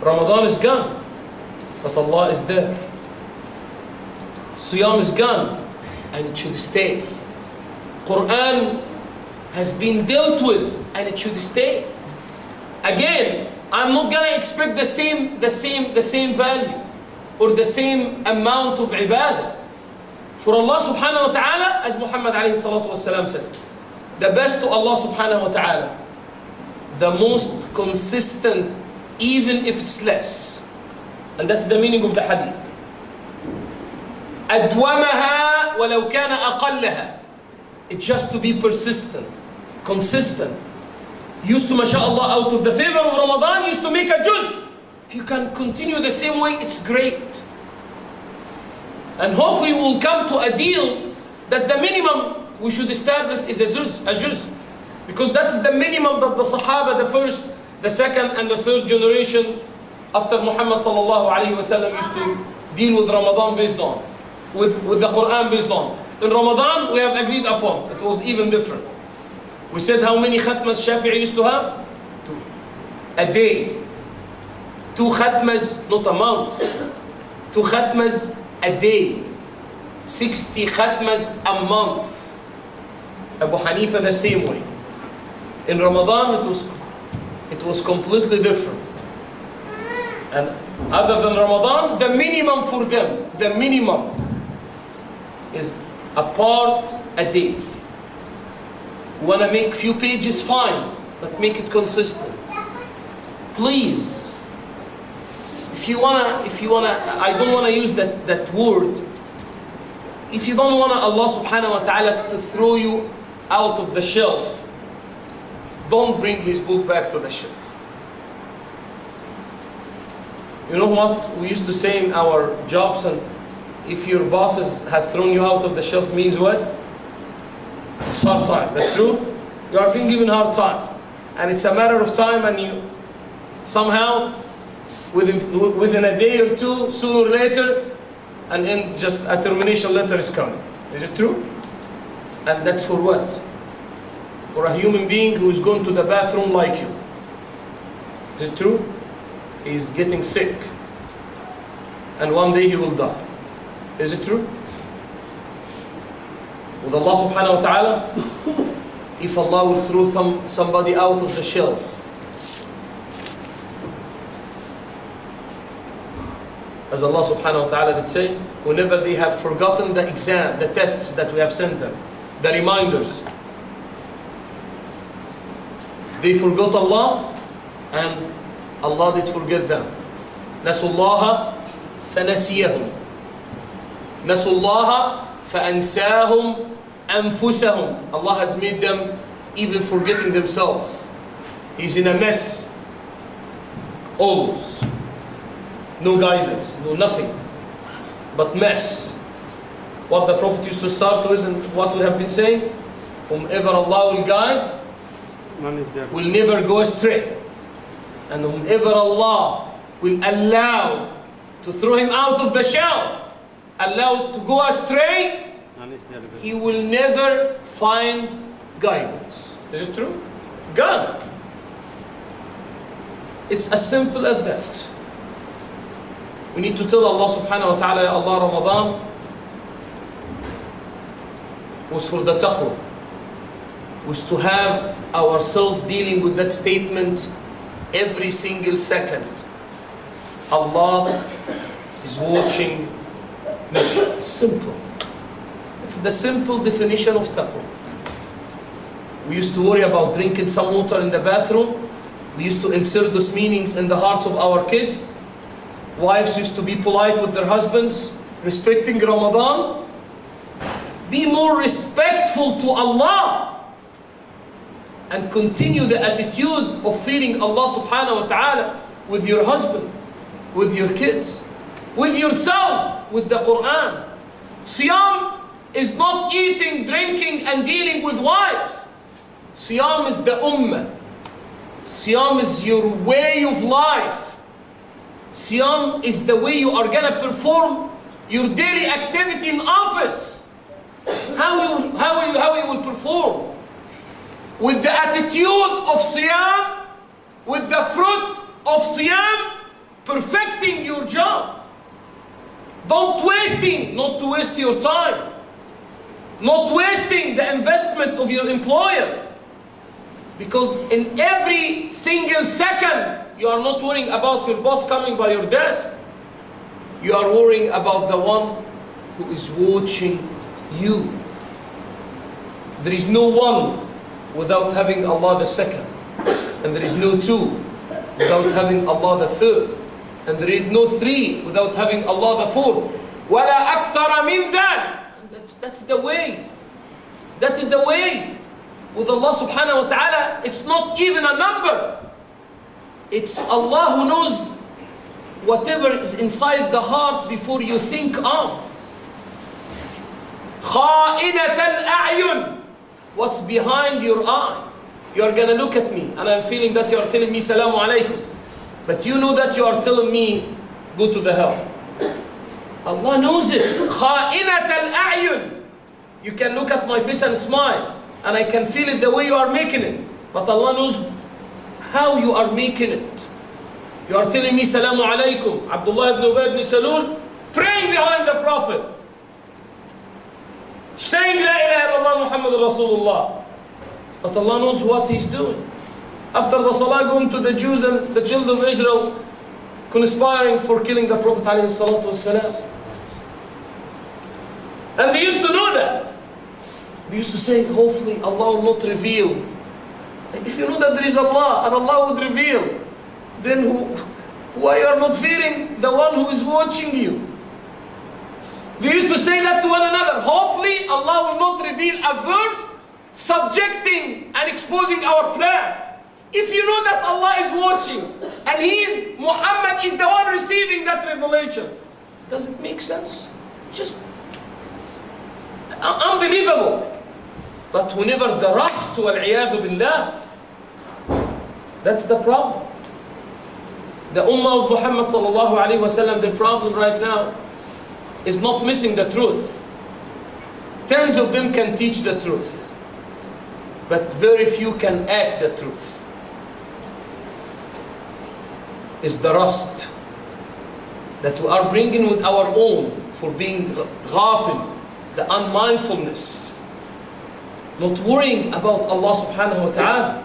Ramadan is gone, but Allah is there. Siyam is gone, and it should stay. Quran has been dealt with, and it should stay. Again, I'm not gonna expect the same value or the same amount of ibadah. For Allah subhanahu wa ta'ala, as Muhammad alayhi salatu wasalam said, the best to Allah subhanahu wa ta'ala, the most consistent, even if it's less. And that's the meaning of the hadith. أدومها ولو كان أقلها. It's just to be persistent, consistent. Used to, mashallah, out of the favor of Ramadan, used to make a juz. If you can continue the same way, it's great. And hopefully we'll come to a deal that the minimum we should establish is a juz. Because that's the minimum that the Sahaba, the first, the second, and the third generation after Muhammad sallallahu alayhi wa sallam used to deal with Ramadan based on, with the Quran based on. In Ramadan, we have agreed upon, it was even different. We said how many khatmas Shafi'i used to have? 2. A day. 2 khatmas, not a month. 2 khatmas a day. 60 khatmas a month. Abu Hanifa the same way. In Ramadan, it was completely different. And other than Ramadan, the minimum for them, the minimum is a part a day. You want to make few pages, fine, but make it consistent. Please. If you wanna, I don't wanna use that word. If you don't want Allah subhanahu wa ta'ala to throw you out of the shelf, don't bring his book back to the shelf. You know what we used to say in our jobs, and if your bosses have thrown you out of the shelf means what? It's hard time. That's true. You are being given hard time, and it's a matter of time, and you somehow within a day or two, sooner or later, and then just a termination letter is coming. Is it true? And that's for what? For a human being who is going to the bathroom like you. Is it true? He's getting sick, and one day he will die. Is it true? With Allah subhanahu wa ta'ala, if Allah will throw somebody out of the shelf, as Allah subhanahu wa ta'ala did say, whenever they have forgotten the exam, the tests that we have sent them, the reminders, they forgot Allah, and Allah did forget them. نسوا الله فنسيهم نسوا الله فأنساهم أنفسهم. Allah has made them even forgetting themselves. He's in a mess always. No guidance, no nothing but mess. What the Prophet used to start with, and what we have been saying, whomever Allah will guide will never go astray, and whomever Allah will allow to throw him out of the shelf, allow to go astray, he will never find guidance. Is it true? God. It's as simple as that. We need to tell Allah subhanahu wa ta'ala, Ya Allah, Ramadan was for the taqwa, was to have ourselves dealing with that statement every single second. Allah is watching me. Simple. It's the simple definition of taqwa. We used to worry about drinking some water in the bathroom. We used to insert those meanings in the hearts of our kids. Wives used to be polite with their husbands, respecting Ramadan. Be more respectful to Allah, and continue the attitude of fearing Allah subhanahu wa ta'ala with your husband, with your kids, with yourself, with the Quran. Siyam is not eating, drinking, and dealing with wives. Siyam is the ummah. Siyam is your way of life. Siyam is the way you are gonna perform your daily activity in office. How you will perform? With the attitude of Siyam, with the fruit of Siyam, perfecting your job. Not to waste your time. Not wasting the investment of your employer. Because in every single second, you are not worrying about your boss coming by your desk. You are worrying about the one who is watching you. There is no one without having Allah the second. And there is no two without having Allah the third. And there is no three without having Allah the fourth. وَلَا أَكْثَرَ مِنْ ذَلِكَ. That's the way. That is the way. With Allah subhanahu wa ta'ala, it's not even a number. It's Allah who knows whatever is inside the heart before you think of. خَائِنَةَ الْأَعْيُنِ. What's behind your eye? You are going to look at me and I'm feeling that you are telling me Salamu Alaikum. But you know that you are telling me go to the hell. Allah knows it. خَائِنَةَ الْأَعْيُنِ. You can look at my face and smile and I can feel it the way you are making it. But Allah knows how you are making it. You are telling me Salamu Alaikum. Abdullah ibn Ubay ibn Salul praying behind the Prophet, saying La ilaha illallah Muhammad Rasulullah. But Allah knows what He's doing. After the Salah, going to the Jews and the children of Israel conspiring for killing the Prophet alayhi salatu wasalam. And they used to know that. They used to say, hopefully Allah will not reveal. If you know that there is Allah and Allah would reveal, then why you are not fearing the one who is watching you? They used to say that to one another. Hopefully Allah will not reveal a verse subjecting and exposing our plan. If you know that Allah is watching and Muhammad is the one receiving that revelation, does it make sense? Just unbelievable. But whenever the rust, wal-'iyadhu billah, that's the problem. The ummah of Muhammad sallallahu alayhi wa sallam, the problem right now is not missing the truth. Tens of them can teach the truth, but very few can act the truth. Is the rust that we are bringing with our own for being ghafil, the unmindfulness, not worrying about Allah subhanahu wa ta'ala,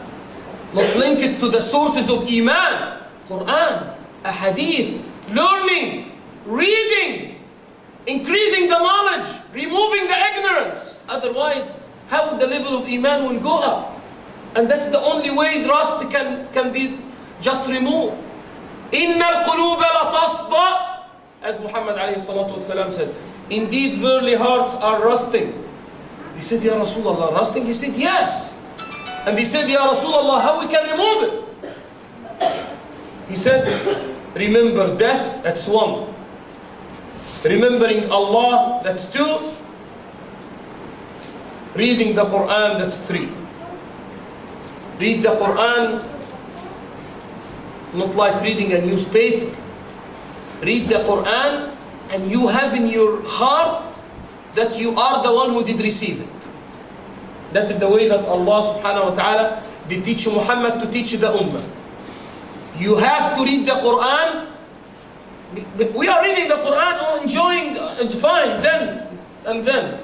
not link it to the sources of Iman, Quran, Ahadith, learning, reading, increasing the knowledge, removing the ignorance. Otherwise, how would the level of Iman will go up? And that's the only way the rust can be just removed. إِنَّ الْقُلُوبَ لَتَصْدَى. As Muhammad alayhi salatu wasalam said, indeed verily hearts are rusting. They said, Ya Rasulullah, rusting? He said, yes. And they said, Ya Rasulullah, how we can remove it? He said, remember death, that's one. Remembering Allah, that's two. Reading the Quran, that's three. Read the Quran not like reading a newspaper. Read the Quran and you have in your heart that you are the one who did receive it. That is the way that Allah subhanahu wa ta'ala did teach Muhammad to teach the ummah. You have to read the Quran. We are reading the Quran, enjoying, it's fine, then.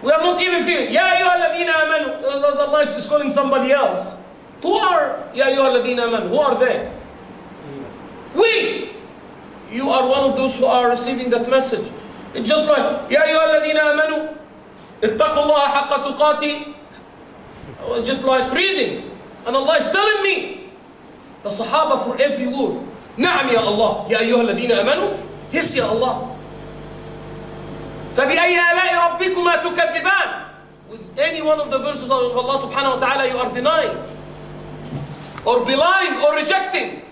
We are not even feeling, Ya ayyuha alladhina amanu. Allah is calling somebody else. Who are Ya ayyuha alladhina amanu? Who are they? We! You are one of those who are receiving that message. It's just like, Ya ayyuha alladhina amanu, ittaqullaha haqqa tuqati. Just like reading. And Allah is telling me, the Sahaba for every word. Na'am ya Allah, Ya ayyuha alladhina amanu. Yes ya Allah. فَبِأَيِّ آلَاءِ رَبِّكُمَا تُكَذِّبَانِ. With any one of the verses of Allah subhanahu wa ta'ala you are denying, or belying, or rejecting.